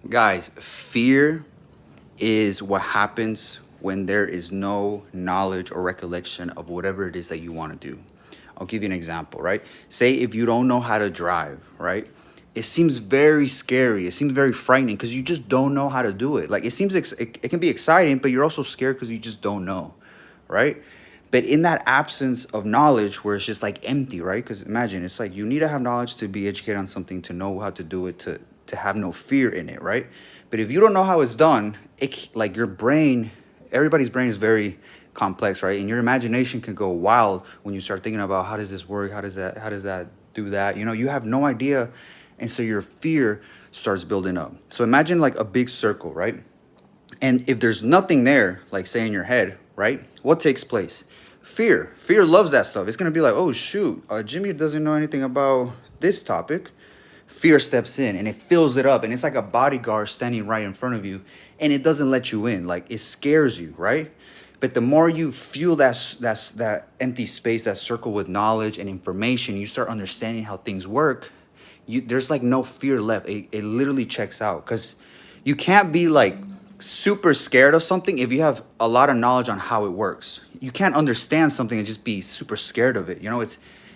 Guys, fear is what happens when there is no knowledge or recollection of whatever it is that you want to do. I'll give you an example, right? Say if you don't know how to drive, right? It seems very scary. It seems very frightening because you just don't know how to do it. Like it can be exciting, but you're also scared because you just don't know, right? But in that absence of knowledge where it's just like empty, right? Because imagine it's like you need to have knowledge to be educated on something, to know how to do it, to have no fear in it, right? But if you don't know how it's done, like your brain, everybody's brain is very complex, right? And your imagination can go wild when you start thinking about how does this work, how does that do that, you have no idea. And so your fear starts building up. So imagine like a big circle, right? And if there's nothing there, like say in your head, right? What takes place? Fear. Fear loves that stuff. It's gonna be like, oh shoot, Jimmy doesn't know anything about this topic. Fear steps in and it fills it up, and it's like a bodyguard standing right in front of you, and it doesn't let you in. Like it scares you, right? But the more you fuel that empty space, that circle with knowledge and information, you start understanding how things work. There's like no fear left. It literally checks out because you can't be like super scared of something if you have a lot of knowledge on how it works. You can't understand something and just be super scared of it.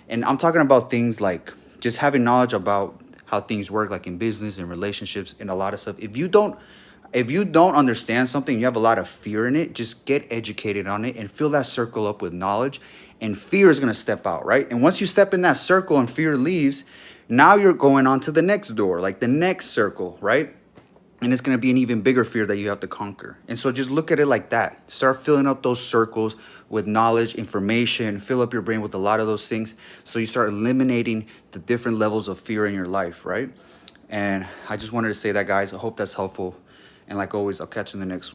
And I'm talking about things like just having knowledge about how things work, like in business and relationships and a lot of stuff. If you don't understand something, you have a lot of fear in it, just get educated on it and fill that circle up with knowledge, and fear is going to step out, right? And once you step in that circle and fear leaves, now you're going on to the next door, like the next circle, right? And it's going to be an even bigger fear that you have to conquer. And so just look at it like that. Start filling up those circles with knowledge, information, fill up your brain with a lot of those things. So you start eliminating the different levels of fear in your life, right? And I just wanted to say that, guys. I hope that's helpful. And like always, I'll catch you in the next one.